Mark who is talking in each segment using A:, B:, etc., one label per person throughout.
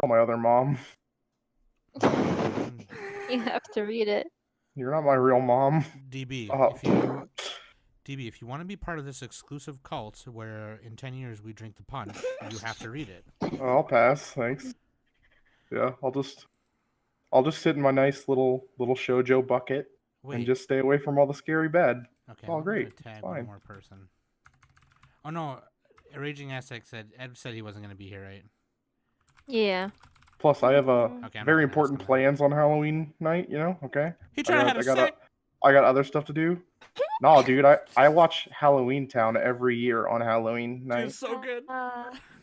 A: Tell my other mom.
B: You have to read it.
A: You're not my real mom.
C: DB,
A: Oh.
C: if you want to be part of this exclusive cult where in 10 years we drink the punch, you have to read it.
A: I'll pass, thanks. Yeah, I'll just sit in my nice little shoujo bucket and just stay away from all the scary bad.
C: Okay,
A: It's all
C: I'm
A: great.
C: gonna tag
A: It's
C: one
A: fine.
C: more person. Oh no, Raging Aztec said Ed said he wasn't gonna be here, right?
B: Yeah.
A: Plus, I have
C: Okay, I'm
A: very
C: not gonna ask
A: important
C: him that.
A: plans on Halloween night. Okay.
C: He tried to have a sick.
A: I got other stuff to do. No, dude, I watch Halloween Town every year on Halloween night.
C: Dude, so good.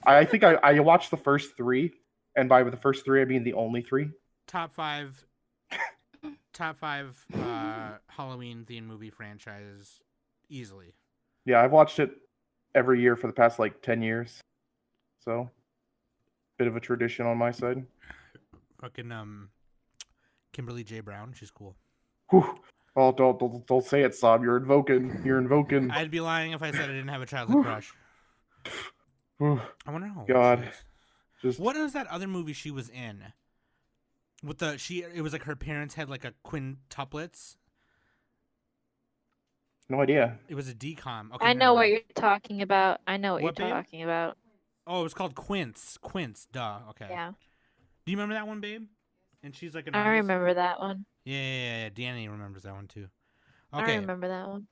A: I think I watched the first 3, and by the first 3 I mean the only 3.
C: Top five Halloween themed movie franchises easily.
A: Yeah, I've watched it every year for the past like 10 years. So, bit of a tradition on my side.
C: Fucking Kimberly J. Brown, she's cool.
A: Whew. Oh, don't say it, Sob. You're invoking.
C: I'd be lying if I said I didn't have a childhood crush.
A: Whew.
C: I wonder how old
A: God.
C: she is. What is that other movie she was in? With it was like her parents had like a quintuplets.
A: No idea.
C: It was a decom. Okay,
B: I know what you're talking about.
C: What,
B: you're
C: babe?
B: talking about.
C: Oh, it was called Quince. Quince, duh. Okay.
B: Yeah.
C: Do you remember that one, babe? And she's like an
B: I
C: artist?
B: remember that one.
C: Yeah. Danny remembers that one too. Okay.
B: I remember that one.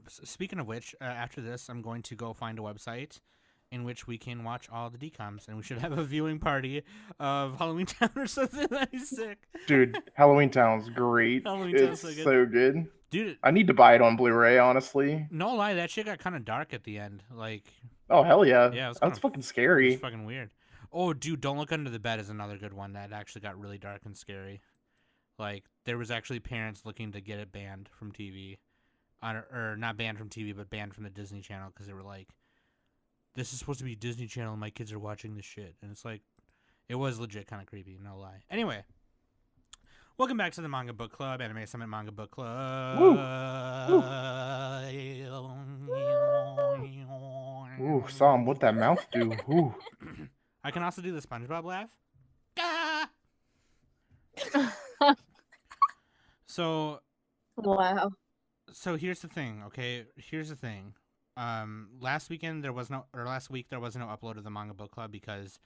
C: Speaking of which, after this, I'm going to go find a website in which we can watch all the decoms, and we should have a viewing party of Halloween Town or something. That'd be sick.
A: Dude, Halloween Town's great.
C: It's
A: so good.
C: Dude,
A: I need to buy it on Blu-ray, honestly.
C: No lie, that shit got kind of dark at the end. Like,
A: oh hell yeah,
C: yeah,
A: that's fucking scary.
C: It's fucking weird. Oh, dude, Don't Look Under the Bed is another good one that actually got really dark and scary. Like, there was actually parents looking to get it banned from TV, or not banned from TV, but banned from the Disney Channel because they were like, "This is supposed to be Disney Channel, and my kids are watching this shit," and it's like, it was legit kind of creepy, no lie. Anyway. Welcome back to the Manga Book Club, Anime Summit Manga Book Club.
A: Woo. Ooh, Sam, what that mouth do? Ooh.
C: I can also do the SpongeBob laugh. So.
B: Wow.
C: So here's the thing, okay? Here's the thing. Last week there was no upload of the Manga Book Club because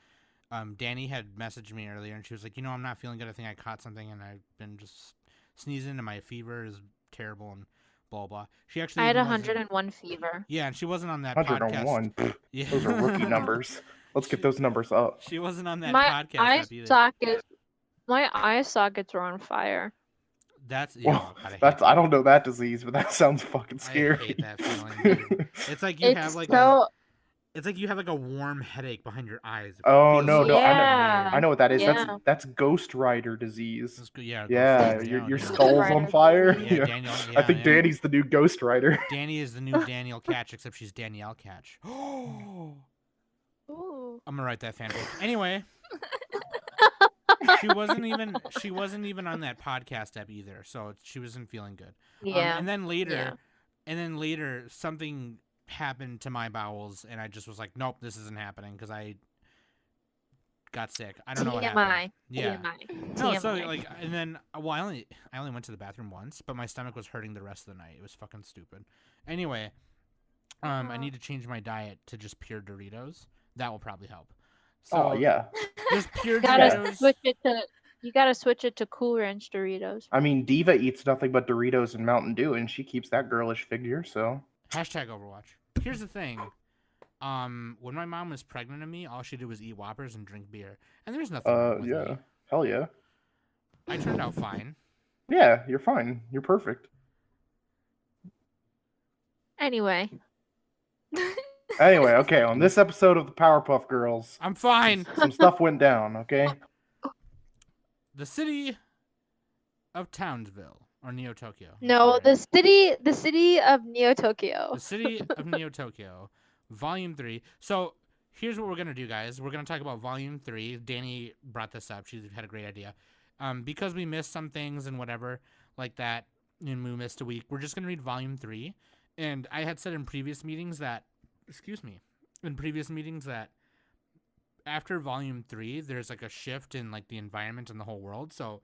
C: Danny had messaged me earlier and she was like, I'm not feeling good. I think I caught something and I've been just sneezing and my fever is terrible and blah, blah. She actually
B: I had 101 fever.
C: Yeah, and she wasn't on that
A: 101.
C: podcast. Yeah.
A: Those are rookie numbers. Let's get those numbers up.
C: She wasn't on that podcast either.
B: My eye sockets were on fire.
C: That's
A: I don't know that disease, but that sounds fucking scary.
C: I hate that feeling, dude. It's like you have like a warm headache behind your eyes.
A: Oh no,
B: yeah.
A: I know what that is.
B: Yeah.
A: That's Ghost Rider disease.
C: Yeah,
A: your skull's on fire.
C: Yeah, Daniel. Yeah,
A: I think Danny's the new Ghost Rider.
C: Danny is the new Daniel Catch, except she's Danielle Catch.
B: Ooh.
C: I'm gonna write that fanfic. Anyway. She wasn't even on that podcast app either, so she wasn't feeling good.
B: Yeah.
C: And then later, something happened to my bowels, and I just was like, nope, this isn't happening because I got sick. I don't know what happened. Yeah. No, so like, and then I only went to the bathroom once, but my stomach was hurting the rest of the night. It was fucking stupid. Anyway, I need to change my diet to just pure Doritos. That will probably help. So,
A: yeah.
C: Just pure
B: Doritos. You gotta switch it to Cool Ranch Doritos.
A: I mean, Diva eats nothing but Doritos and Mountain Dew, and she keeps that girlish figure, so.
C: #Overwatch. Here's the thing. When my mom was pregnant of me, all she did was eat Whoppers and drink beer. And there's nothing wrong with me.
A: Hell yeah.
C: I turned out fine.
A: Yeah, you're fine. You're perfect.
B: Anyway,
A: okay, on this episode of the Powerpuff Girls,
C: I'm fine.
A: Some stuff went down, okay?
C: The city of Townsville, or Neo Tokyo.
B: No, the city of Neo Tokyo.
C: The city of Neo Tokyo, Volume 3. So here's what we're gonna do, guys. We're gonna talk about Volume 3. Danny brought this up. She had a great idea. Because we missed some things and whatever like that, and we missed a week, we're just gonna read Volume 3. And I had said in previous meetings that after volume 3, there's like a shift in like the environment and the whole world. So,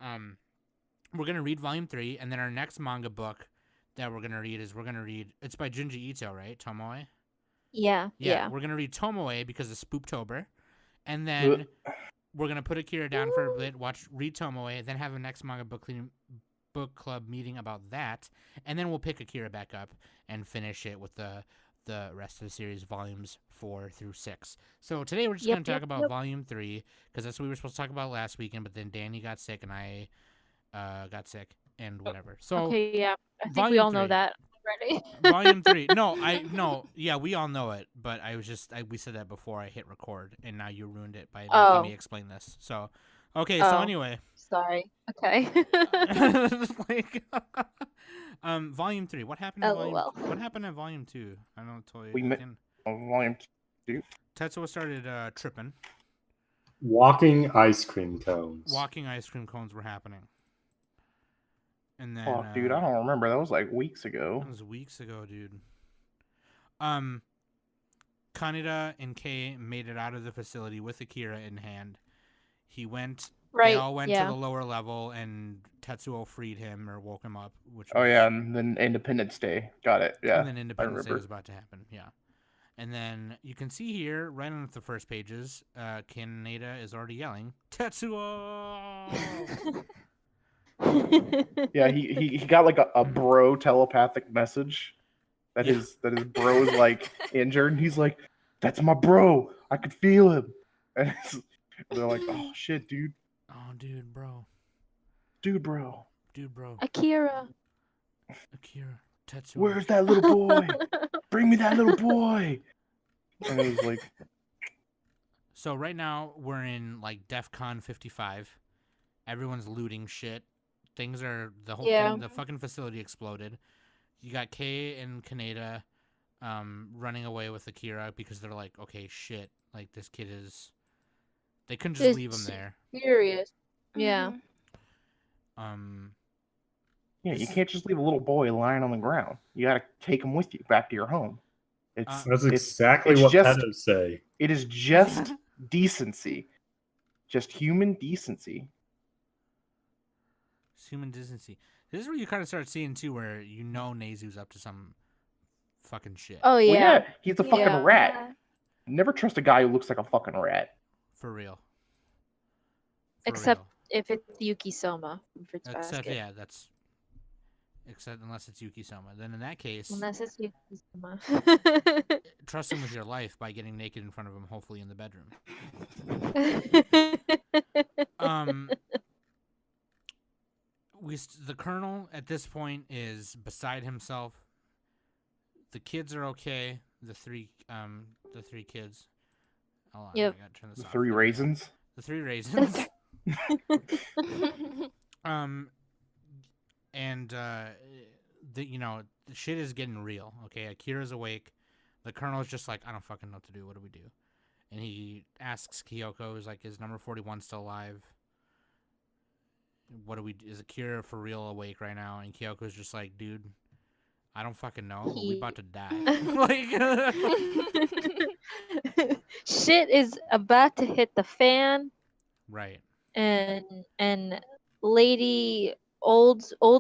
C: we're gonna read volume 3, and then our next manga book that we're gonna read it's by Junji Ito, right? Tomoe.
B: Yeah.
C: We're gonna read Tomoe because it's Spooptober, and then we're gonna put Akira down for a bit, read Tomoe, then have a next manga book club meeting about that, and then we'll pick Akira back up and finish it with the rest of the series, volumes 4 through 6. So today we're just gonna talk about volume 3 because that's what we were supposed to talk about last weekend, but then Danny got sick and I got sick and whatever. So
B: okay, yeah, I think we all know that already.
C: Volume 3. Yeah, we all know it, but we said that before I hit record, and now you ruined it by making me explain this. So, okay, so anyway.
B: Sorry. Okay.
C: Volume 3. What happened in What happened in volume 2? I don't tell you.
A: We met on volume 2.
C: Tetsuo started tripping.
D: Walking ice cream cones.
C: Walking ice cream cones were happening. And then,
A: oh, dude, I don't remember. That was like weeks ago.
C: That was weeks ago, dude. Kaneda and Kei made it out of the facility with Akira in hand. He went.
B: Right.
C: They all went to the lower level, and Tetsuo freed him or woke him up.
A: And then Independence Day. Got it. Yeah.
C: And then Independence Day was about to happen. Yeah. And then you can see here, right on the first pages, Kaneda is already yelling, "Tetsuo!"
A: Yeah, he got like a bro telepathic message that his bro's like injured, and he's like, "That's my bro. I could feel him." And they're like, "Oh shit, dude.
C: Oh, dude, bro.
A: Dude, bro.
B: Akira,
C: Tetsuo.
A: Where's that little boy? Bring me that little boy." And it was like,
C: so right now we're in like DEFCON 55. Everyone's looting shit. Things are the whole thing. The fucking facility exploded. You got Kei and Kaneda running away with Akira because they're like, okay, shit, like this kid is. They couldn't just leave him there.
B: Serious. Yeah.
A: Yeah, you can't just leave a little boy lying on the ground. You gotta take him with you back to your home.
D: That's exactly what pedos say.
A: It is just decency, just human decency.
C: Human decency. This is where you kind of start seeing too, where you know Nezu's up to some fucking shit.
B: Oh yeah,
A: well, yeah, he's a fucking rat. Yeah. Never trust a guy who looks like a fucking rat.
C: For real.
B: Except if it's Yuki Soma from Fruits Basket.
C: Except unless it's Yuki Soma. Then in that case,
B: unless it's Yuki Soma,
C: trust him with your life by getting naked in front of him, hopefully in the bedroom. The Colonel at this point is beside himself. The kids are okay. The three kids. Hold on, I gotta turn this off.
A: 3 raisins.
C: The 3 raisins. The shit is getting real. Okay, Akira's awake. The Colonel's just like, I don't fucking know what to do. What do we do? And he asks Kyoko, is like, is number 41 still alive? What do we do? Is Akira for real awake right now? And Kyoko's just like, dude, I don't fucking know, but we about to die.
B: Shit is about to hit the fan.
C: Right.
B: And old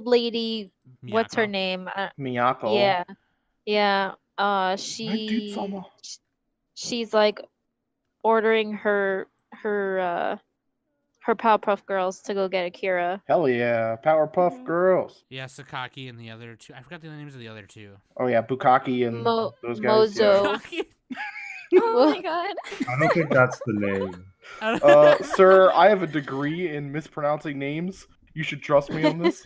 B: lady,
C: Miyako.
B: what's her name?
A: Miyako.
B: Yeah. She's like ordering her Powerpuff Girls to go get Akira.
A: Hell yeah, Powerpuff Girls.
C: Yeah, Sakaki and the other 2. I forgot the names of the other 2.
A: Oh yeah, Bukaki and those guys.
B: Mozo.
A: Yeah.
E: Oh my god.
D: I don't think that's the name.
A: Sir, I have a degree in mispronouncing names. You should trust me on this.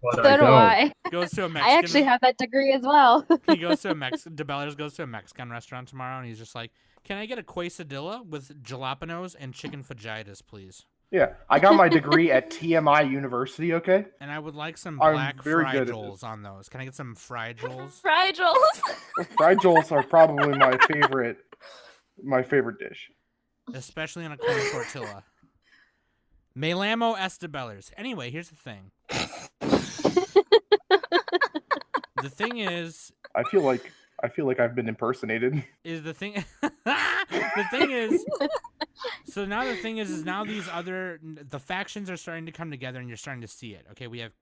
D: But
B: So do I.
C: Goes to a Mexican.
B: I actually have that degree as well.
C: He goes to a DeBellers goes to a Mexican restaurant tomorrow, and he's just like, "Can I get a quesadilla with jalapenos and chicken fajitas, please?"
A: Yeah, I got my degree at TMI University. Okay.
C: And I would like some black fried jolls on those. Can I get some fried jolls?
E: Fried jolls.
A: Well, fried jolls are probably my favorite dish.
C: Especially on a corn tortilla. Me llamo DeBellers. Anyway, here's the thing. The thing is,
A: I feel like I feel like I've been impersonated.
C: Is the thing the thing is so now the thing is now the factions are starting to come together and you're starting to see it. Okay, we have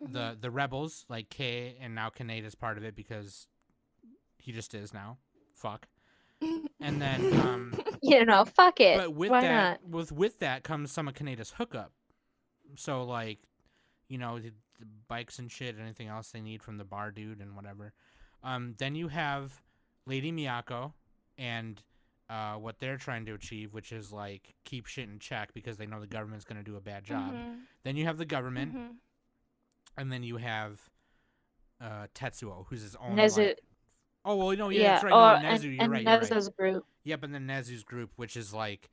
C: the rebels like Kay, and now Kaneda's part of it because he just is now. Fuck. And then
B: fuck it.
C: but with
B: Why
C: that
B: not?
C: with that comes some of Kaneda's hookup. So like, the bikes and shit, anything else they need from the bar dude and whatever. Then you have Lady Miyako and what they're trying to achieve, which is like keep shit in check because they know the government's going to do a bad job. Then you have the government, and then you have Tetsuo, who's his own.
B: Nezu.
C: Like, oh well, no, yeah, that's right. No, Nezu, you're right.
B: Nezu's group.
C: Yep, and then Nezu's group, which is like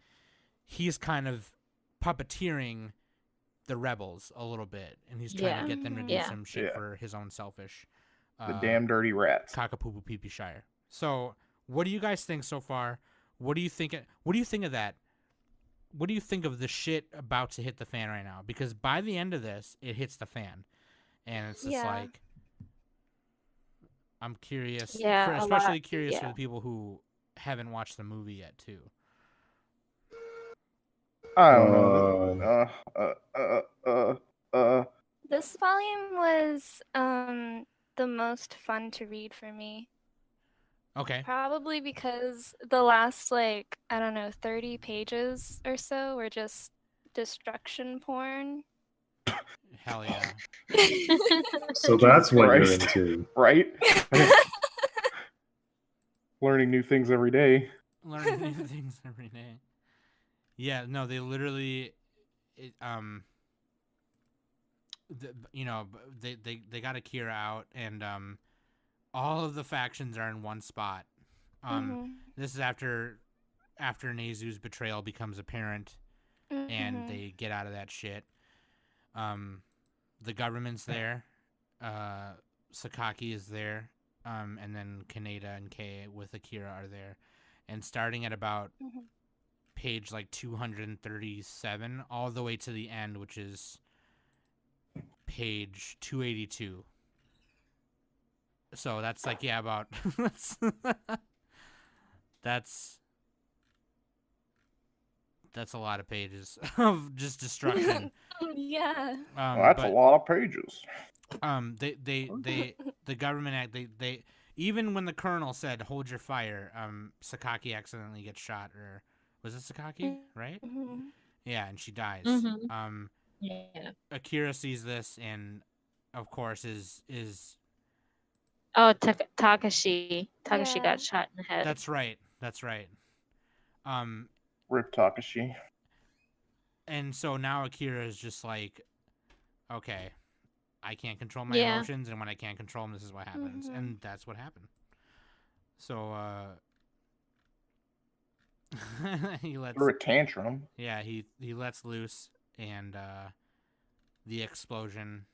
C: he's kind of puppeteering the rebels a little bit, and he's trying to get them to do some shit for his own selfish.
A: The damn dirty rats.
C: Cockapoo Pee Pee Shire. So, what do you guys think so far? What do you think? What do you think of that? What do you think of the shit about to hit the fan right now? Because by the end of this, it hits the fan, and it's just like, I'm curious. Especially curious for the people who haven't watched the movie yet too.
A: I don't know.
E: This volume was the most fun to read for me.
C: Okay.
E: Probably because the last 30 pages or so were just destruction porn.
C: Hell yeah.
D: So that's what you're into.
A: Right? Learning new things every day.
C: Learning new things every day. Yeah, no, they literally they got Akira out, and all of the factions are in one spot. This is after Nezu's betrayal becomes apparent, and they get out of that shit. The government's there. Sakaki is there. And then Kaneda and Kei with Akira are there. And starting at about page 237 all the way to the end, which is page 282. So that's about that's a lot of pages of just destruction.
E: Yeah.
A: That's a lot of pages.
C: The government they even when the colonel said hold your fire, Sakaki accidentally gets shot, or was it Sakaki, right? Yeah, and she dies. Akira sees this and of course is
B: Takashi got shot in the head.
C: That's right.
A: Rip Takashi.
C: And so now Akira is just like, okay, I can't control my emotions, and when I can't control them, this is what happens. And that's what happened. So, he lets...
A: Threw a tantrum.
C: Yeah, he lets loose, and the explosion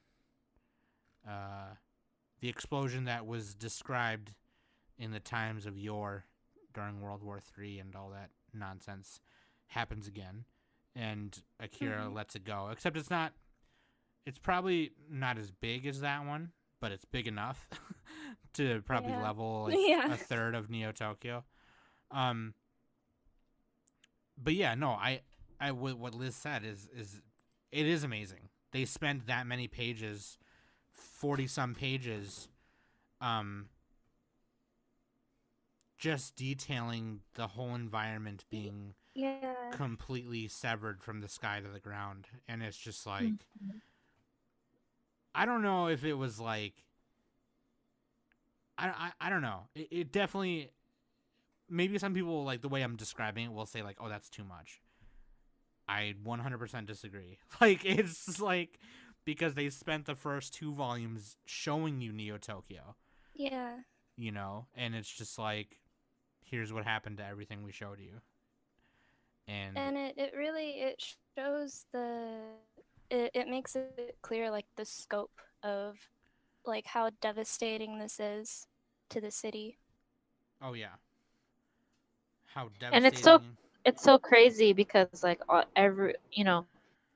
C: that was described in the times of yore during World War III and all that nonsense happens again. And Akira lets it go. Except it's probably not as big as that one, but it's big enough to probably level a third of Neo Tokyo. But yeah, no, what Liz said is it is amazing. They spent that many pages, 40-some pages, just detailing the whole environment being completely severed from the sky to the ground. And it's just like, I don't know if it was like, I don't know. It definitely, maybe some people, like the way I'm describing it, will say like, oh, that's too much. I 100% disagree. Like, it's just like, because they spent the first 2 volumes showing you Neo Tokyo.
E: Yeah.
C: And it's just like, here's what happened to everything we showed you. And
E: it really shows it makes it clear the scope of how devastating this is to the city.
C: Oh yeah. How devastating.
B: And it's so crazy because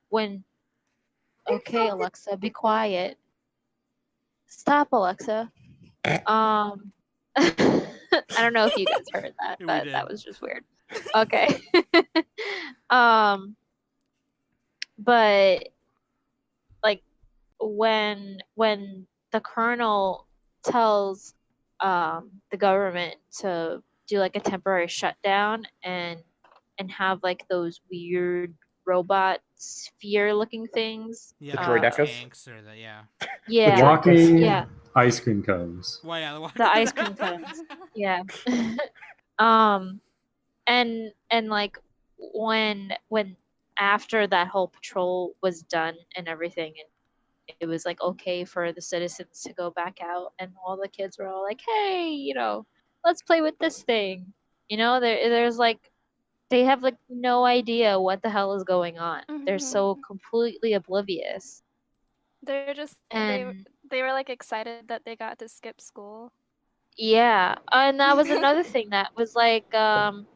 B: when okay, Alexa, be quiet. Stop, Alexa. I don't know if you guys heard that,
C: We
B: but
C: did.
B: that was just weird. Okay. But like when the colonel tells the government to do like a temporary shutdown and have like those weird robot sphere looking things.
C: Yeah,
A: The
C: like
A: droidecas?
C: tanks or the
D: The
B: Yeah.
D: walking
B: Yeah.
D: ice cream cones.
C: Well, yeah,
B: The ice cream cones. Yeah. um and like when after that whole patrol was done and everything, and it was like okay for the citizens to go back out, and all the kids were all like, hey, let's play with this thing. There's like they have like no idea what the hell is going on. They're so completely oblivious.
E: They're just
B: And
E: they were like excited that they got to skip school.
B: yeah, and that was another thing that was like when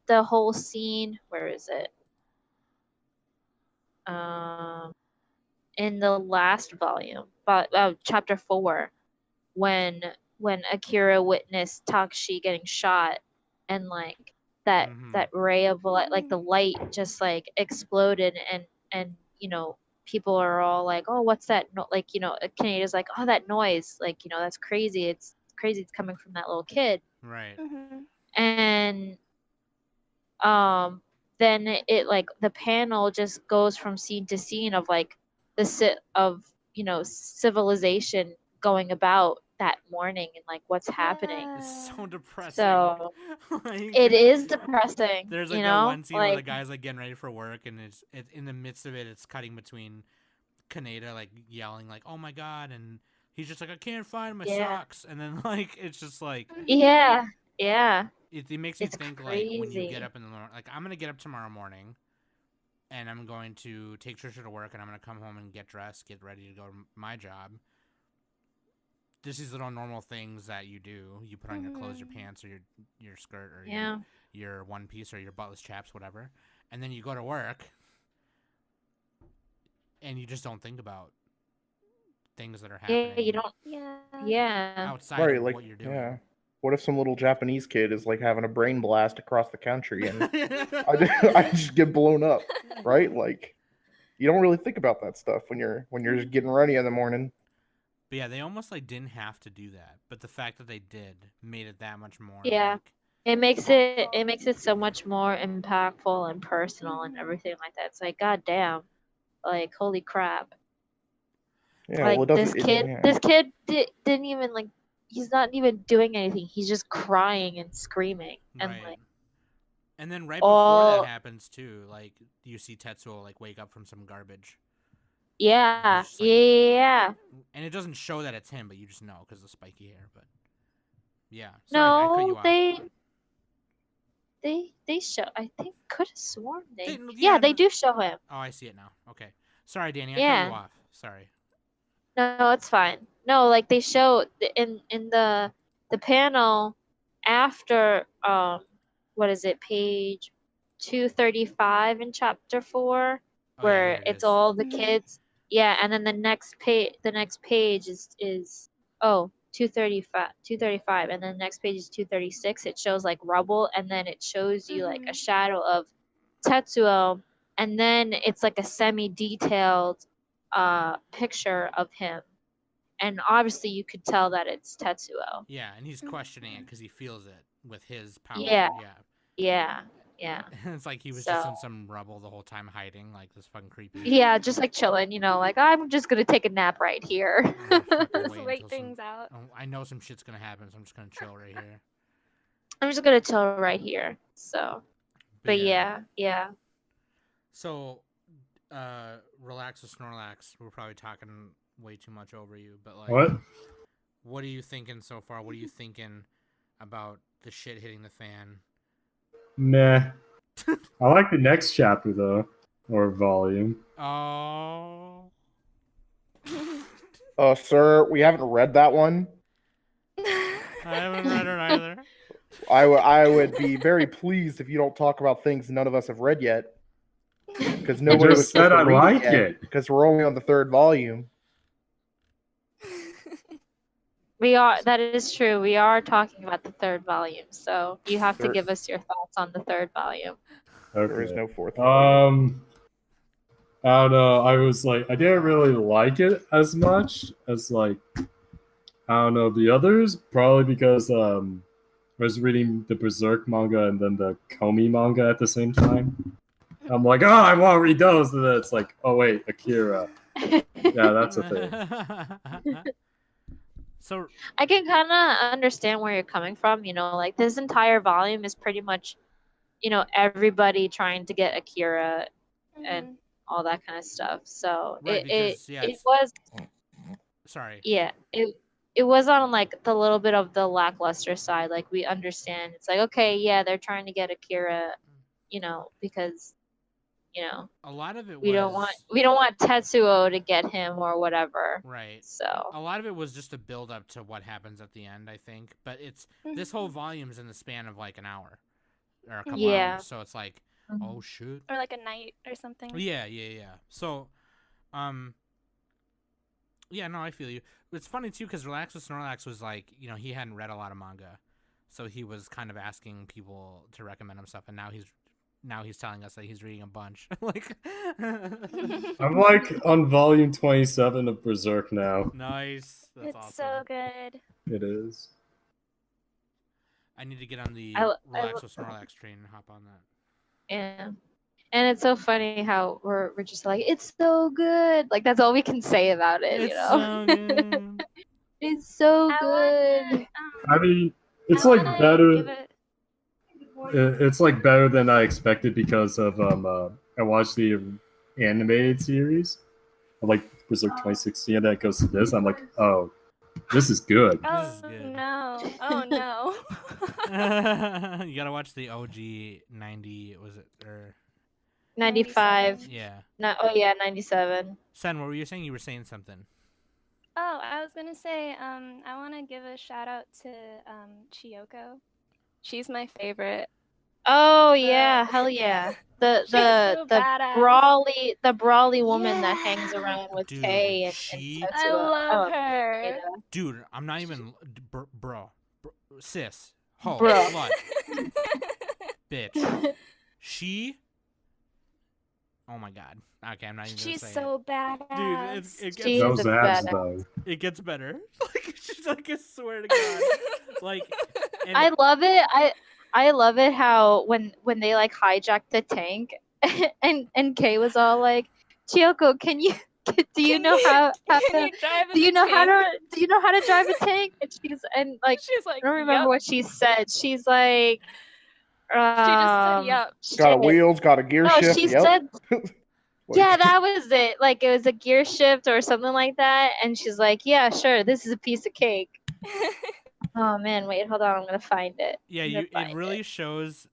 B: the whole scene, where is it? Um in the last volume, but chapter 4, when Akira witnessed Takashi getting shot, and like that ray of light, like the light just like exploded, and people are all like, oh, what's that like, Kaneda's like, oh, that noise, like, that's crazy, it's crazy, it's coming from that little kid.
C: right.
B: And then it like the panel just goes from scene to scene of like civilization going about that morning, and like what's happening.
C: It's so depressing.
B: So
C: Like,
B: it is depressing.
C: There's like that one scene where the guy's like getting ready for work, and it's in the midst of it, it's cutting between Kaneda like yelling like, oh my god, and he's just like, I can't find my socks, and then like it's just like
B: yeah.
C: it makes you
B: It's
C: think like when you
B: crazy.
C: get up in the morning, like I'm gonna get up tomorrow morning and I'm going to take Trisha to work, and I'm gonna come home and get dressed, get ready to go to my job. This is little normal things that you do. You put on your clothes, your pants, or your skirt, or your one piece, or your buttless chaps, whatever, and then you go to work, and you just don't think about things that are happening.
B: Yeah, you don't. Yeah.
C: Outside
A: Right,
C: of
A: like,
C: what you're doing.
A: yeah. What if some little Japanese kid is like having a brain blast across the country, and I just get blown up, right? Like, you don't really think about that stuff when you're just getting ready in the morning.
C: But yeah, they almost like didn't have to do that, but the fact that they did made it that much more.
B: Yeah.
C: Like,
B: It makes it so much more impactful and personal and everything like that. It's like, god damn, like, holy crap.
A: Yeah,
B: Like,
A: well, it doesn't.
B: this kid didn't even like, he's not even doing anything. He's just crying and screaming, and
C: right.
B: like,
C: And then right before that happens too, like you see Tetsuo like wake up from some garbage.
B: yeah,
C: Like,
B: yeah.
C: And it doesn't show that it's him, but you just know because of the spiky hair. But yeah, sorry, I cut you
B: No,
C: off.
B: they show. I think could have sworn they.
C: Yeah,
B: Yeah, they do show him.
C: Oh, I see it now. Okay, sorry, Danny, I
B: Yeah.
C: cut you off. Sorry.
B: No, it's fine. No, like they show in the panel after what is it, page 235 in chapter 4,
C: Oh,
B: where
C: yeah, here it
B: it's
C: is.
B: all the kids. Yeah, and then the next page is 235, and then the next page is 236. It shows like rubble, and then it shows you like a shadow of Tetsuo, and then it's like a semi-detailed picture of him, and obviously you could tell that it's Tetsuo.
C: Yeah, and he's questioning it because he feels it with his power.
B: Yeah.
C: Yeah.
B: Yeah.
C: It's like he was just in some rubble the whole time, hiding like this fucking creepy.
B: Yeah, just like chilling, like, I'm just gonna take a nap right here.
E: Just wait things out.
C: I know some shit's gonna happen, so I'm just gonna chill right here.
B: I'm just gonna chill right here. So, but yeah.
C: So, relax with Snorlax. We're probably talking way too much over you, but like, what are you thinking so far? What are you thinking about the shit hitting the fan?
D: Meh. I like the next chapter though, or volume.
C: Oh.
A: Sir, we haven't read that one.
C: I haven't read it either.
A: I would be very pleased if you don't talk about things none of us have read yet, because nobody was
D: said I like
A: it because we're only on the 3rd volume.
B: We are. That is true. We are talking about the third volume, so you have to
A: There-
B: give us your thoughts on the third volume.
A: There is
D: Okay.
A: no fourth volume.
D: I don't know. I was like, I didn't really like it as much as like, I don't know, the others. Probably because I was reading the Berserk manga and then the Komi manga at the same time. I'm like, oh, I want to read those, and then it's like, oh wait, Akira. Yeah, that's a thing.
C: So
B: I can kind of understand where you're coming from. You know, like this entire volume is pretty much, you know, everybody trying to get Akira and
E: Mhm.
B: all that kind of stuff. So
C: right, because yeah,
B: it was
C: sorry.
B: yeah it was on like the little bit of the lackluster side. Like we understand it's like okay yeah they're trying to get Akira, you know, because you know
C: A lot of it
B: we
C: was
B: don't want Tetsuo to get him or whatever.
C: right.
B: So
C: A lot of it was just a build up to what happens at the end, I think. But it's this whole volume is in the span of like an hour or a couple
B: Yeah.
C: hours, so it's like, oh shit.
E: Or like a night or something.
C: Yeah. So, yeah, no, I feel you. It's funny too because Relax with Snorlax was like, you know, he hadn't read a lot of manga, so he was kind of asking people to recommend him stuff, and now he's telling us that he's reading a bunch. Like,
D: I'm like on volume 27 of Berserk now.
C: nice. That's
E: It's
C: awesome.
E: so good.
D: It is.
C: I need to get on the
B: I
C: Relax with Snorlax train and hop on that.
B: yeah. And it's so funny how we're just like it's so good. Like that's all we can say about it, you
C: It's
B: know.
C: so good.
B: It's so
E: I
B: good.
E: wanna,
D: I mean, it's
E: I
D: like
E: wanna
D: better.
E: give it-
D: It's like better than I expected because of I watched the animated series of like Berserk 2016 and then it goes to this. I'm like, oh, this is good.
E: Oh
C: This is good.
E: no! Oh no!
C: You gotta watch the OG 90. Was it or
B: 95.
C: yeah?
B: Oh yeah, 97.
C: Sen, what were you saying? You were saying something.
E: Oh, I was gonna say, I want to give a shout out to Chiyoko. She's my favorite.
B: Oh yeah, hell yeah. The
E: She's so
B: the
E: badass.
B: brawly woman that hangs around with
C: Dude,
B: Kay and
C: she-
E: I
B: Tetsuo.
E: love
B: Oh,
E: her.
B: you know.
C: Dude, I'm not even bro, sis, ho,
B: Bro.
C: slut, bitch. She. Oh my god. Okay, I'm not even gonna
E: She's
C: say
E: so badass.
C: Dude, it gets
B: She's
D: Those
B: a
D: abs
B: badass.
D: though.
C: it gets better. Like she's like, I swear to God, like. And
B: I love it. I love it how when they like hijacked the tank and Kay was all like, Chiyoko, do you know how
E: can
B: to
E: you drive in
B: do you
E: the
B: know how
E: tank?
B: to do you know how to drive a tank? And
E: She's like,
B: I don't remember
E: "Yup."
B: what she said. She's like
E: She just said, "Yup."
A: Got a
B: shit.
A: wheels, got a gear
B: No,
A: shift.
B: she
A: Yep.
B: said
A: Like,
B: yeah, that was it. Like it was a gear shift or something like that. And she's like, yeah, sure, this is a piece of cake. Oh man, wait, hold on, I'm gonna find it.
C: yeah,
B: I'm gonna
C: it
B: find
C: really shows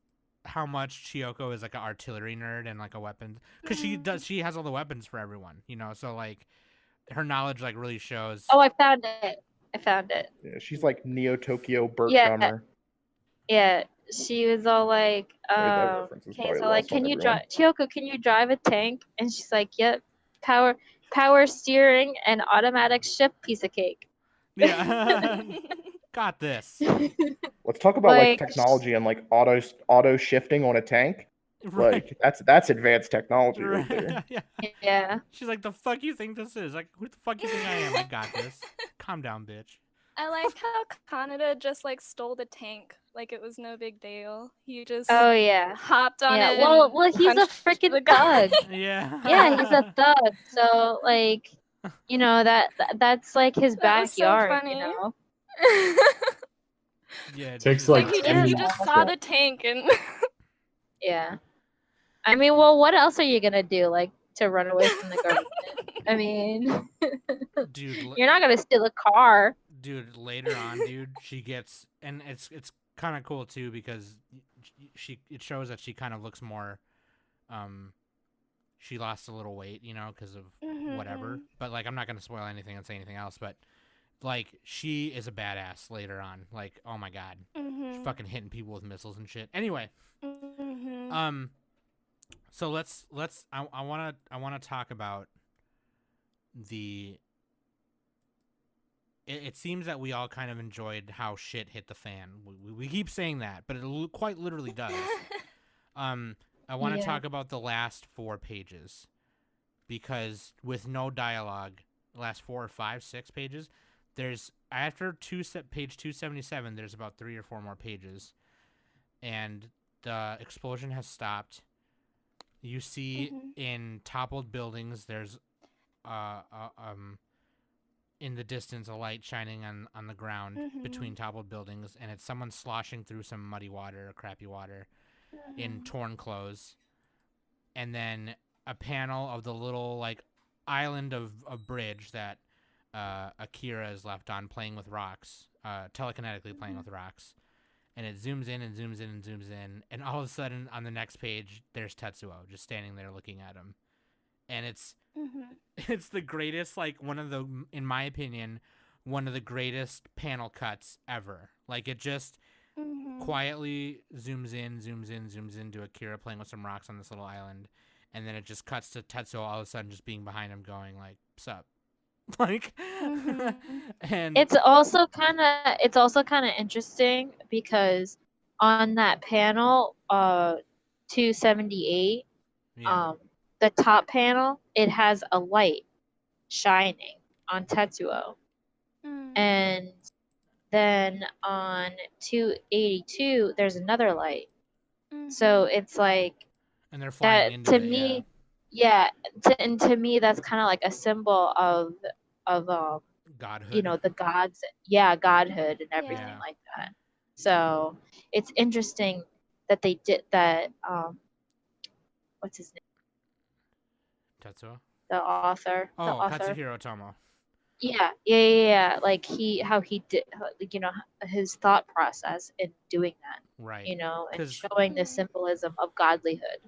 C: how much Chiyoko is like an artillery nerd and like a weapons because she has all the weapons for everyone, you know. So like her knowledge like really shows.
B: Oh, I found it.
A: yeah, she's like Neo Tokyo Burt
B: Yeah.
A: Gummer.
B: Yeah, she was all like,
A: that reference is
B: Kay's
A: probably
B: all like,
A: lost on
B: can you
A: everyone.
B: drive, Chiyoko, can you drive a tank? And she's like, yep, power steering and automatic shift, piece of cake.
C: Yeah, got this.
A: Let's talk about like
B: Like,
A: technology and like auto shifting on a tank.
C: Right.
A: Like that's advanced technology right there.
C: Yeah.
B: Yeah.
C: She's like, the fuck you think this is? Like, who the fuck you think I am? I got this. Calm down, bitch.
E: I like how Kaneda just like stole the tank like it was no big deal. He just
B: Oh yeah.
E: hopped on
B: Yeah.
E: it.
B: Well,
E: and
B: he's a
E: punched the
B: freaking
E: guy.
B: thug.
C: Yeah.
B: Yeah, he's a thug. So like, you know that's like his
E: That was so
B: backyard.
E: funny.
B: You know.
C: Yeah.
D: Takes
C: she's
D: like
E: Like he
B: Yeah.
E: just saw the tank and
B: Yeah. I mean, well, what else are you gonna do? Like to run away from the government? I mean,
C: dude.
B: you're not gonna steal a car.
C: Dude, later on, dude, she gets, and it's kind of cool too because it shows that she kind of looks more, she lost a little weight, you know, because of whatever. But like, I'm not gonna spoil anything and say anything else, but like, she is a badass later on. Like, oh my god, she's fucking hitting people with missiles and shit. Anyway, so let's I wanna talk about the it seems that we all kind of enjoyed how shit hit the fan. We keep saying that, but it quite literally does. I want to talk about the last 4 pages, because with no dialogue, the last 4 or 5, 6 pages, there's after page 277, there's about 3 or 4 more pages, and the explosion has stopped. You see in toppled buildings, there's in the distance a light shining on the ground between toppled buildings, and it's someone sloshing through some muddy water or crappy water in torn clothes. And then a panel of the little like island of bridge that Akira is left on, playing with rocks, telekinetically playing with rocks. And it zooms in and zooms in and zooms in, and all of a sudden on the next page there's Tetsuo just standing there looking at him. And it's the greatest, like, in my opinion, one of the greatest panel cuts ever. Like, it just quietly zooms into Akira playing with some rocks on this little island, and then it just cuts to Tetsuo all of a sudden just being behind him going like, "Sup?" Like, and
B: it's also kind of interesting because on that panel 278, the top panel, it has a light shining on Tetsuo. And then on 282 there's another light. So it's like,
C: and they're flying into
B: to
C: it,
B: me, to me that's kind of like a symbol of
C: godhood.
B: You know, the gods, godhood and everything like that. So it's interesting that they did that. What's his name?
C: Tetsuo?
B: The author.
C: Oh,
B: the author.
C: Katsuhiro Otomo.
B: Yeah. Like how he did, you know, his thought process in doing that.
C: Right.
B: You know, and showing the symbolism of godlyhood.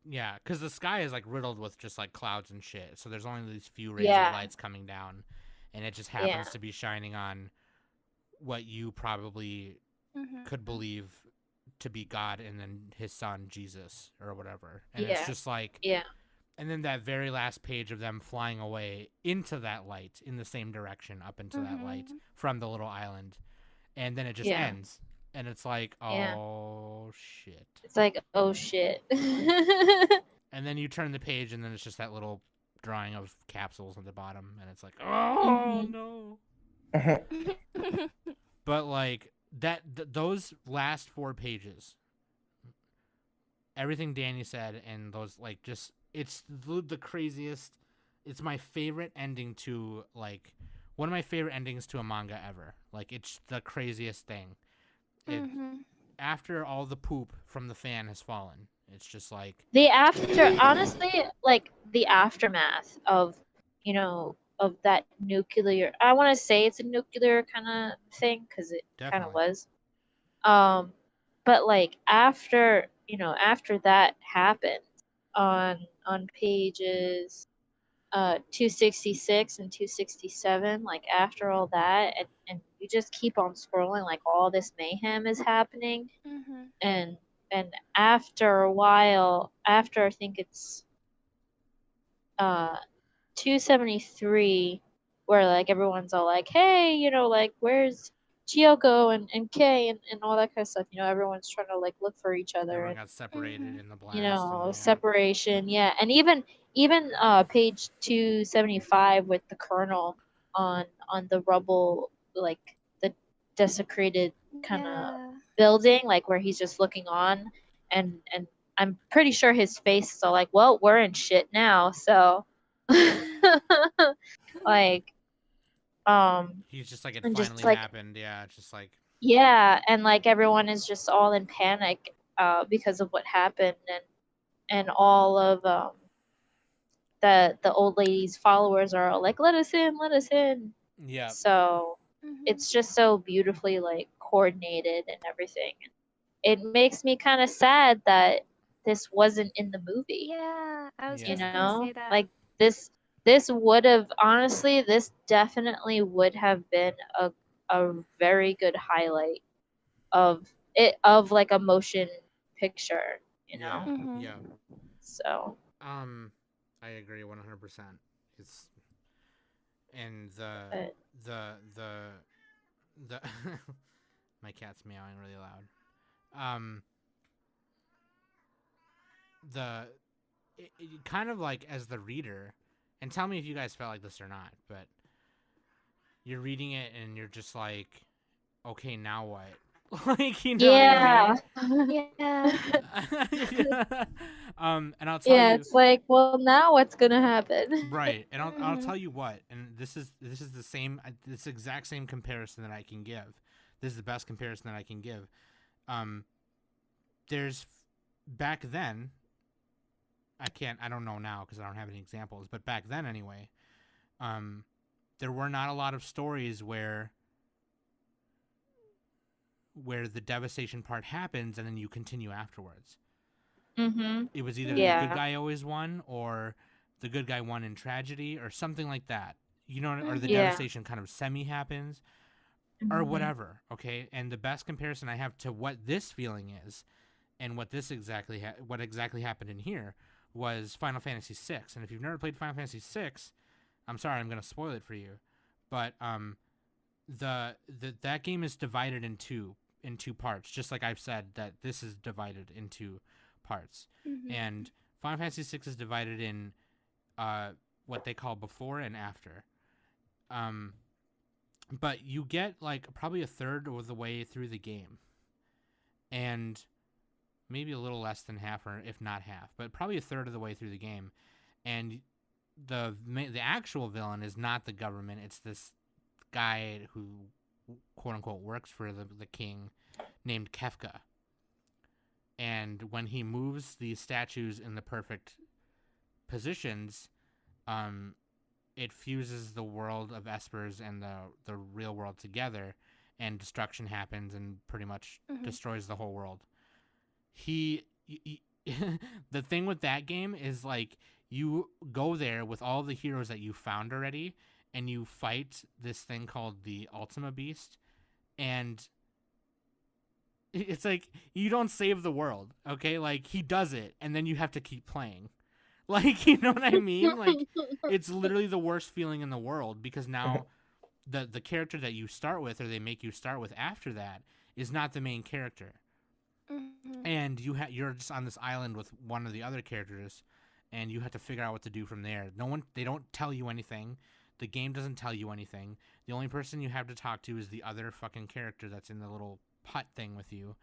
C: Yeah, because the sky is like riddled with just like clouds and shit. So there's only these few rays of lights coming down, and it just happens to be shining on what you probably could believe to be God, and then his son Jesus or whatever. And it's just like, and then that very last page of them flying away into that light in the same direction up into that light from the little island, and then it just ends. And it's like, oh shit.
B: It's like, oh shit.
C: And then you turn the page, and then it's just that little drawing of capsules at the bottom, and it's like, oh no. But like those last 4 pages, everything Danny said, and those like just it's the craziest. It's my favorite ending to like one of my favorite endings to a manga ever. Like, it's the craziest thing. After all the poop from the fan has fallen, it's just like
B: honestly, like the aftermath of, you know, of that nuclear, I want to say it's a nuclear kind of thing, because it kind of was, but like after that happened on pages 266 and 267, like after all that, and you just keep on scrolling, like all this mayhem is happening, and after a while, after I think it's 273, where like everyone's all like, hey, you know, like where's Chiyoko and Kei and all that kind of stuff, you know, everyone's trying to like look for each other,
C: everyone
B: and
C: got separated in the blast,
B: you know,
C: and,
B: separation, and even page 275 with the colonel on the rubble, like the desecrated kind of building, like where he's just looking on, and I'm pretty sure his face is all like, well, we're in shit now, so like
C: he's just like, it
B: and
C: finally
B: just like,
C: happened. Yeah, it's just like,
B: and like everyone is just all in panic because of what happened, and all of the old lady's followers are all like, let us in.
C: yeah.
B: So it's just so beautifully like coordinated and everything. It makes me kind of sad that this wasn't in the movie.
E: Yeah, I was
C: Yeah.
E: just
B: You
E: gonna
B: know,
E: say that.
B: like this would have, honestly, this definitely would have been a very good highlight of it, of like a motion picture, you know.
C: Yeah.
B: So
C: I agree 100%. It's And
B: But
C: the my cat's meowing really loud. It kind of like as the reader, and tell me if you guys felt like this or not, but you're reading it and you're just like, okay, now what? Like, you know
B: yeah.
C: what I mean?
E: Yeah.
C: Yeah. And I'll tell
B: Yeah,
C: you,
B: it's like, well, now what's gonna happen?
C: right, and I'll
E: Mhm.
C: tell you what, and this is the same, this exact same comparison that I can give. This is the best comparison that I can give. There's back then, I don't know now because I don't have any examples, but back then anyway, there were not a lot of stories where the devastation part happens and then you continue afterwards.
B: Mm-hmm.
C: It was either the
B: Yeah.
C: good guy always won, or the good guy won in tragedy, or something like that. You know, or the
B: Yeah.
C: devastation kind of semi happens, or
B: Mhm.
C: whatever. Okay, and the best comparison I have to what this feeling is, and what this exactly what exactly happened in here was Final Fantasy VI. And if you've never played Final Fantasy VI, I'm sorry, I'm gonna spoil it for you, but that game is divided in two parts, just like I've said that this is divided into parts.
E: Mhm.
C: And Final Fantasy VI is divided in what they call before and after. But you get like probably a third of the way through the game, and maybe a little less than half, or if not half, but probably a third of the way through the game, and the actual villain is not the government. It's this guy who, quote unquote, works for the king, named Kefka. And when he moves these statues in the perfect positions, it fuses the world of Espers and the real world together, and destruction happens and pretty much
E: Mhm.
C: destroys the whole world. The thing with that game is like you go there with all the heroes that you found already, and you fight this thing called the Ultima Beast, and it's like you don't save the world, okay? Like he does it, and then you have to keep playing. Like, you know what I mean? Like it's literally the worst feeling in the world, because now the character that you start with, or they make you start with after that, is not the main character.
E: Mhm.
C: And you're just on this island with one of the other characters, and you have to figure out what to do from there. They don't tell you anything. The game doesn't tell you anything. The only person you have to talk to is the other fucking character that's in the little hut thing with you,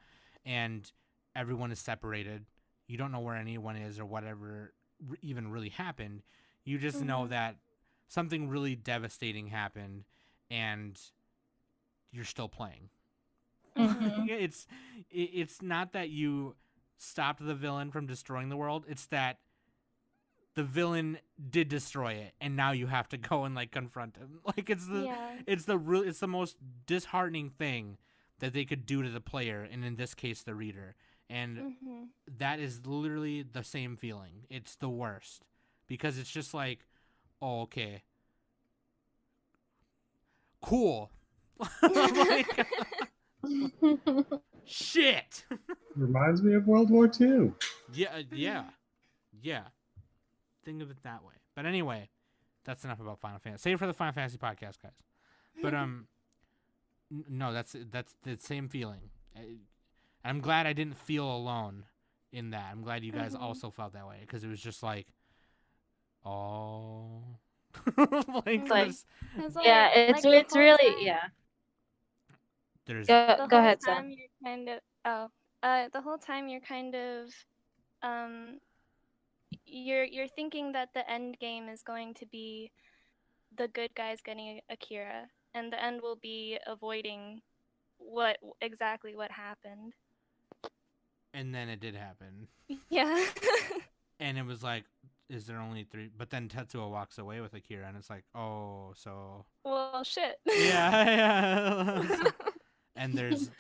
C: and everyone is separated. You don't know where anyone is or whatever even really happened. You just know
E: Mhm.
C: that something really devastating happened, and you're still playing.
B: Mhm.
C: It's not that you stopped the villain from destroying the world. It's that the villain did destroy it, and now you have to go and like confront him. Like it's
E: Yeah.
C: the most disheartening thing that they could do to the player, and in this case the reader. And
E: Mhm.
C: that is literally the same feeling. It's the worst, because it's just like, oh, okay, cool. Like, shit.
D: Reminds me of World War II.
C: Yeah. Think of it that way. But anyway, that's enough about Final Fantasy. Save it for the Final Fantasy podcast, guys. But no, that's the same feeling. I'm glad I didn't feel alone in that. I'm glad you guys
E: Mhm.
C: also felt that way, because it was just like, oh,
B: Like,
C: there's
E: It's
B: yeah,
E: like the
B: it's
E: whole
B: really,
E: time.
B: yeah.
C: there's
E: The
B: Go
E: whole
B: ahead, Sam.
E: time you're kind of the whole time you're kind of um you're thinking that the end game is going to be the good guys getting Akira, and the end will be avoiding exactly what happened.
C: and then it did happen,
E: Yeah.
C: and it was like, is there only 3? But then Tetsuo walks away with Akira, and it's like, oh, so
E: Well, shit.
C: yeah. And there's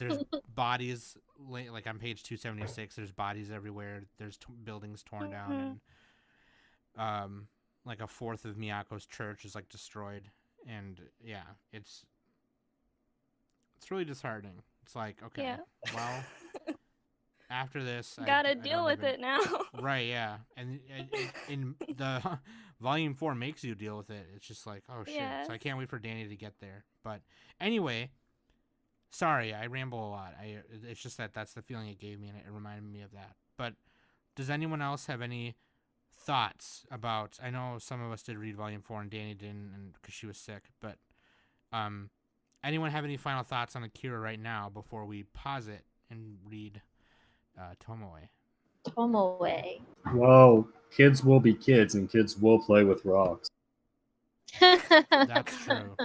C: bodies, like on page 276. There's bodies everywhere. There's buildings torn down, and like a fourth of Miyako's church is like destroyed. And yeah, it's really disheartening. It's like, okay,
E: Yeah.
C: well, after this,
E: Gotta
C: I
E: deal
C: don't
E: with
C: even...
E: it now.
C: Right, yeah. And in the volume 4 makes you deal with it. It's just like, oh shit.
E: Yes.
C: So I can't wait for Danny to get there. But anyway, sorry, I ramble a lot. It's just that's the feeling it gave me, and it reminded me of that. But does anyone else have any thoughts about? I know some of us did read volume 4, and Danny didn't, and because she was sick. But anyone have any final thoughts on Akira right now before we pause it and read Tomoe?
B: Tomoe.
D: Well, kids will be kids, and kids will play with rocks.
C: That's true.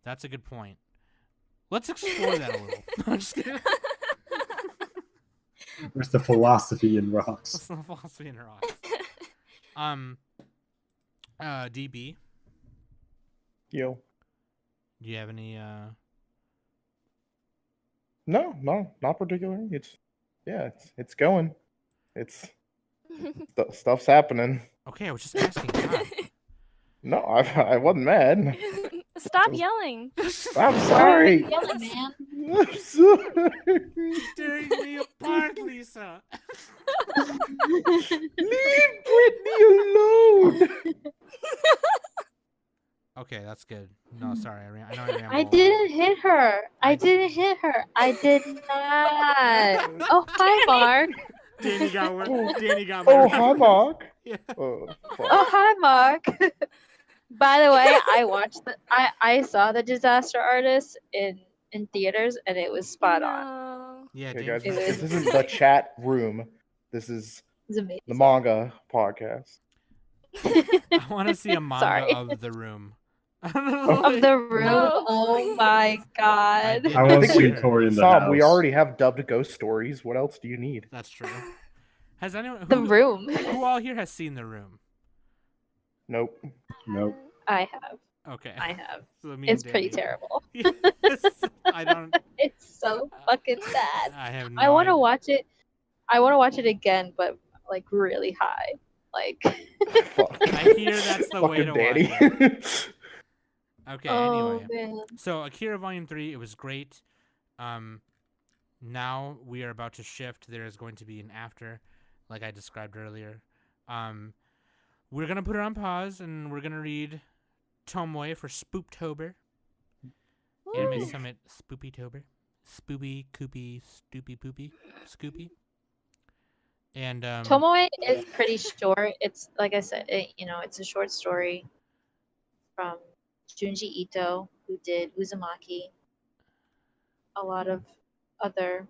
C: That's a good point. Let's explore that a little. I'm just kidding.
D: Where's the philosophy in rocks?
C: What's the philosophy in rocks? DB,
A: Yo.
C: do you have any?
A: No, not particularly. It's going. It's stuff's happening.
C: Okay, I was just asking. God.
A: No, I wasn't mad.
E: Stop yelling.
A: I'm sorry.
B: Yelling, man.
A: I'm sorry.
C: Tearing me apart, Lisa.
A: Leave Brittany alone.
C: Okay, that's good. No, sorry. I know I rambled.
B: I didn't hit her. I didn't hit her. I did not. Oh, hi, Mark.
C: Danny got work. Danny got
A: Oh,
C: my
A: hi,
C: reference.
A: Mark.
C: Yeah.
A: Oh, fuck.
B: Oh, hi, Mark. By the way, I saw the Disaster Artist in theaters, and it was spot on.
E: No.
C: Yeah,
A: Okay,
C: James.
A: guys,
B: It
A: this
B: was-
A: isn't the chat room. This is
B: It was amazing.
A: the manga podcast.
C: I want to see a manga
B: Sorry.
C: of The Room.
B: Of the room.
E: No,
B: Oh
E: please.
B: my god.
C: did
D: I want to
C: think
D: see
C: we-
D: Tori in the
A: Sam,
D: house.
A: we already have dubbed ghost stories. What else do you need?
C: That's true. Has anyone?
B: The room.
C: Who all here has seen The Room?
A: Nope.
D: Nope.
B: I have.
C: Okay.
B: I have.
C: So me
B: It's
C: and
B: pretty
C: Danny.
B: terrible.
C: Yes. I don't.
B: It's so fucking sad.
C: I have no
B: I want to
C: idea.
B: watch it. I want to watch it again, but like really high. Like.
A: Fuck.
C: I hear that's the way
A: Fucking
C: to watch
A: Danny.
C: it. Okay.
B: Oh
C: Anyway,
B: man.
C: so Akira Volume 3, it was great. Now we are about to shift. There is going to be an after, like I described earlier. We're gonna put it on pause and we're gonna read Tomoe for Spooptober. Anime
E: Woo.
C: Summit Spoopytober. Spoopy, Koopy, Stoopy, Poopy, Scoopy. And
B: Tomoe is pretty short. It's like I said, it's a short story from Junji Ito, who did Uzumaki, a lot of other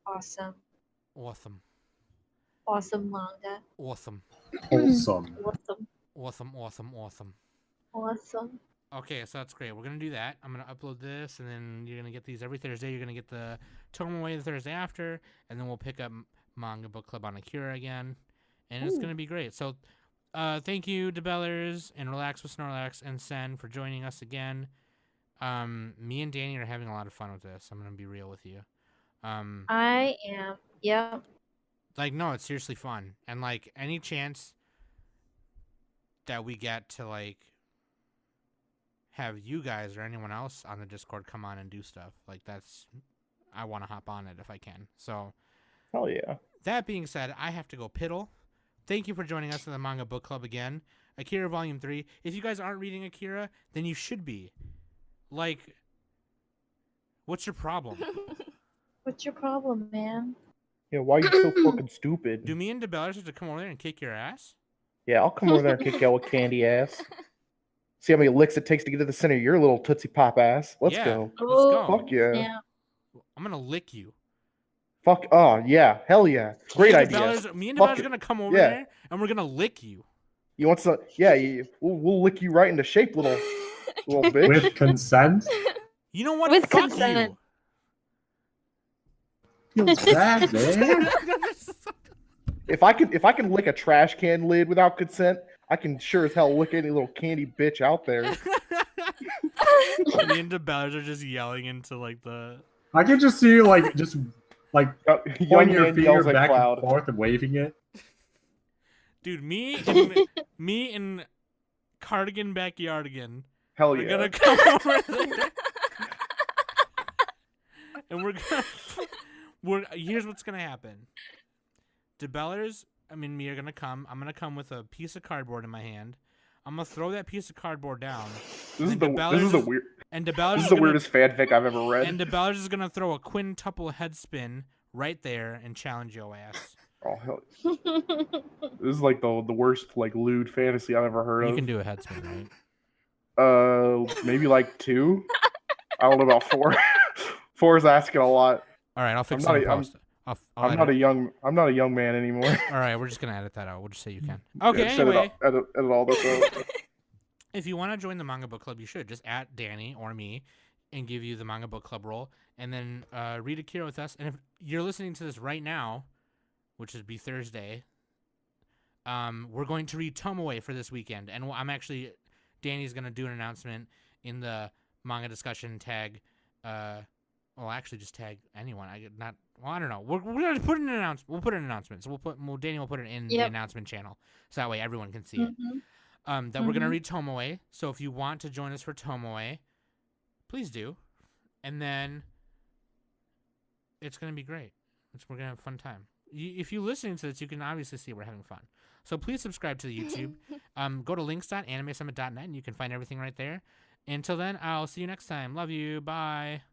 B: awesome
C: awesome.
B: manga.
C: Awesome.
D: Wholesome.
B: Awesome.
C: Awesome, awesome, awesome.
B: Awesome.
C: Okay, so that's great. We're going to do that. I'm going to upload this, and then you're going to get these every Thursday. You're going to get the Tomoe the Thursday after, and then we'll pick up Manga Book Club on Akira again, and it's going to be great. So thank you, DeBellers, and Relax with Snorlax, and Sen for joining us again. Me and Danny are having a lot of fun with this. I'm going to be real with you.
B: I am. Yep.
C: Like, no, it's seriously fun. And, like, any chance that we get to, like, have you guys or anyone else on the Discord come on and do stuff, like, I want to hop on it if I can. So,
A: Hell yeah.
C: that being said, I have to go piddle. Thank you for joining us in the Manga Book Club again. Akira Volume 3. If you guys aren't reading Akira, then you should be. Like, what's your problem?
B: What's your problem, man?
A: Yeah, why are you so fucking stupid?
C: Do me and DeBellers have to come over there and kick your ass?
A: Yeah, I'll come over there and kick y'all with candy ass. See how many licks it takes to get to the center of your little Tootsie Pop ass. Let's
C: Yeah.
A: go.
C: Let's go.
A: Fuck yeah.
B: Yeah.
C: I'm going to lick you.
A: Fuck. Oh, yeah. Hell yeah. Great
C: Me and
A: idea.
C: DeBellers- Me and
A: Fuck
C: DeBellers are
A: it.
C: going to come over
A: Yeah.
C: there, and we're going to lick you.
A: You want some? Yeah, we'll lick you right into shape, little bitch.
D: With consent?
C: You know what?
B: With
C: Fuck
B: consent.
D: Feels bad, man.
C: you.
A: If I can lick a trash can lid without consent, I can sure as hell lick any little candy bitch out there.
C: Me and DeBellers are just yelling into, like, the...
D: I can just see you, like, just, like,
A: Young
D: pointing your
A: man
D: finger
A: yells at
D: back
A: cloud.
D: and forth and waving it.
C: Dude, me and Cardigan Backyardigan
A: Hell
C: are
A: yeah.
C: gonna come over there. And here's what's gonna happen. DeBellers, and me are gonna come. I'm gonna come with a piece of cardboard in my hand. I'm gonna throw that piece of cardboard down.
A: This is
C: and
A: the
C: DeBeller's
A: weird.
C: And DeBeller's
A: This is
C: is
A: the
C: gonna,
A: weirdest fanfic I've ever read.
C: And DeBeller's is gonna throw a quintuple head spin right there and challenge your ass.
A: Oh hell! This is like the worst like lewd fantasy I've ever heard of.
C: You can do a head spin, right?
A: Maybe like 2. I don't know about 4. 4 is asking a lot.
C: All right, I'll fix
A: I'm
C: it
A: not
C: in
A: a-
C: post. I'll
A: I'm
C: edit
A: not a young man anymore.
C: All right, we're just gonna edit that out. We'll just say you can. Okay.
A: Yeah,
C: Anyway,
A: edit all this out.
C: if you want to join the Manga Book Club, you should just at Danny or me, and give you the Manga Book Club role, and then read Akira with us. And if you're listening to this right now, which would be Thursday, we're going to read Tomoe for this weekend, and Danny's gonna do an announcement in the manga discussion tag. Well, actually, just tag anyone. I don't know. We're gonna put an announcement. We'll put an announcement. So Danny will put it in the announcement channel, so that way everyone can see it. That we're gonna read Tomoe. So if you want to join us for Tomoe, please do, and then it's gonna be great. We're gonna have a fun time. If you're listening to this, you can obviously see we're having fun. So please subscribe to the YouTube. Go to links.animesummit.net and you can find everything right there. Until then, I'll see you next time. Love you. Bye.